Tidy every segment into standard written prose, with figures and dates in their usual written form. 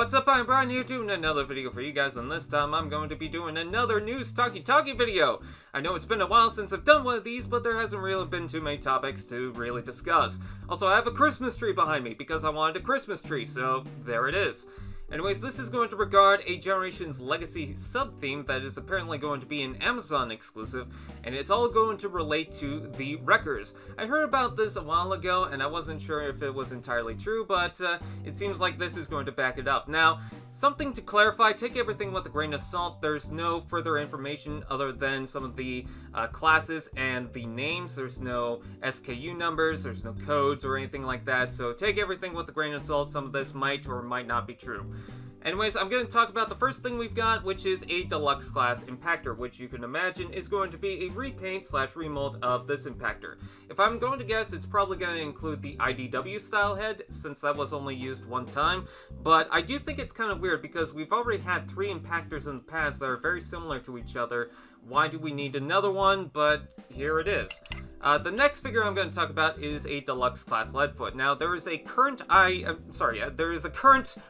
What's up, I'm Brian here doing another video for you guys, and this time I'm going to be doing another news talkie video. I know it's been a while since I've done one of these, but there hasn't really been too many topics to really discuss. Also, I have a Christmas tree behind me because I wanted a Christmas tree, so there it is. Anyways, this is going to regard a Generations Legacy sub-theme that is apparently going to be an Amazon exclusive, and it's all going to relate to the Wreckers. I heard about this a while ago, and I wasn't sure if it was entirely true, but it seems like this is going to back it up. Now, something to clarify, take everything with a grain of salt. There's no further information other than some of the classes and the names. There's no SKU numbers, there's no codes or anything like that, so take everything with a grain of salt. Some of this might or might not be true. Anyways, I'm going to talk about the first thing we've got, which is a deluxe class impactor, which you can imagine is going to be a repaint / remold of this impactor. If I'm going to guess, it's probably going to include the IDW style head, since that was only used one time, but I do think it's kind of weird because we've already had 3 impactors in the past that are very similar to each other. Why do we need another one? But here it is. The next figure I'm going to talk about is a deluxe class Leadfoot. Now, there is a current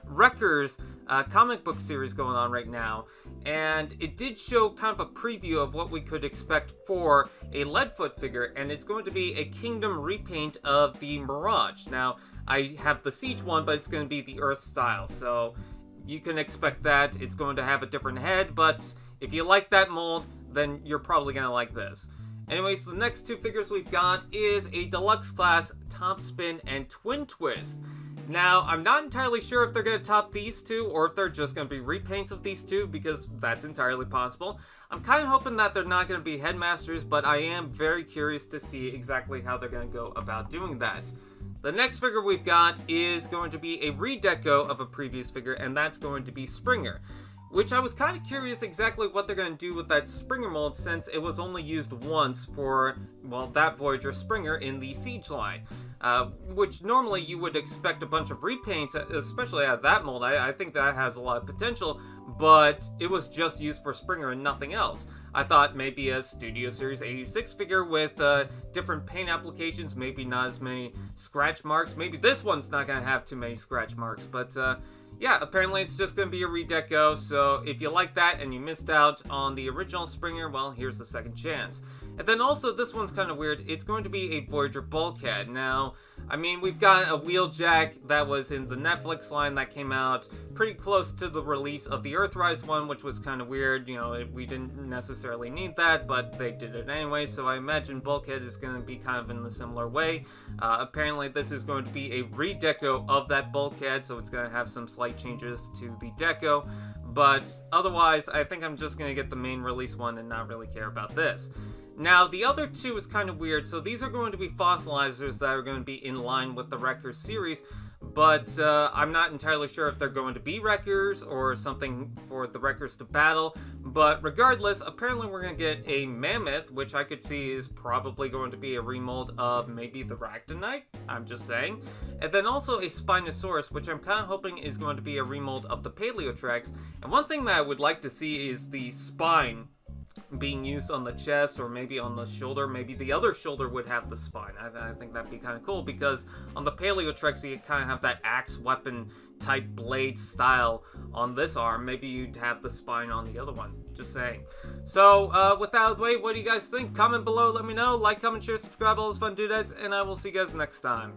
Wreckers comic book series going on right now, and it did show kind of a preview of what we could expect for a Leadfoot figure, and it's going to be a Kingdom repaint of the Mirage. Now, I have the Siege one, but it's going to be the Earth style, so you can expect that. It's going to have a different head, but if you like that mold, then you're probably going to like this. Anyways, the next 2 figures we've got is a deluxe class Top Spin and Twin Twist. Now, I'm not entirely sure if they're going to top these 2 or if they're just going to be repaints of these 2, because that's entirely possible. I'm kind of hoping that they're not going to be headmasters, but I am very curious to see exactly how they're going to go about doing that. The next figure we've got is going to be a redeco of a previous figure, and that's going to be Springer. Which I was kind of curious exactly what they're going to do with that Springer mold, since it was only used once for, well, that Voyager Springer in the Siege line. Which normally you would expect a bunch of repaints, especially out of that mold. I think that has a lot of potential, but it was just used for Springer and nothing else. I thought maybe a Studio Series 86 figure with different paint applications, maybe not as many scratch marks. Maybe this one's not going to have too many scratch marks, but yeah, apparently it's just going to be a redeco, so if you like that and you missed out on the original Springer, well, here's the second chance. And then also, this one's kind of weird, it's going to be a Voyager bulkhead. Now, I mean, we've got a Wheeljack that was in the Netflix line that came out pretty close to the release of the Earthrise one, which was kind of weird. You know, we didn't necessarily need that, but they did it anyway, so I imagine bulkhead is going to be kind of in a similar way. Apparently, this is going to be a redeco of that bulkhead, so it's going to have some slight changes to the deco, but otherwise, I think I'm just going to get the main release one and not really care about this. Now, the other 2 is kind of weird, so these are going to be fossilizers that are going to be in line with the Wreckers series, but I'm not entirely sure if they're going to be Wreckers or something for the Wreckers to battle, but regardless, apparently we're going to get a Mammoth, which I could see is probably going to be a remold of maybe the Ractonite, I'm just saying, and then also a Spinosaurus, which I'm kind of hoping is going to be a remold of the Paleotrex, and one thing that I would like to see is the spine being used on the chest or maybe on the shoulder. Maybe the other shoulder would have the spine. I think that'd be kind of cool, because on the Paleotrex you kind of have that axe weapon type blade style on this arm. Maybe you'd have the spine on the other one. Just saying. So, with that out of the way, what do you guys think? Comment below, let me know. Like, comment, share, subscribe, all those fun doodads, and I will see you guys next time.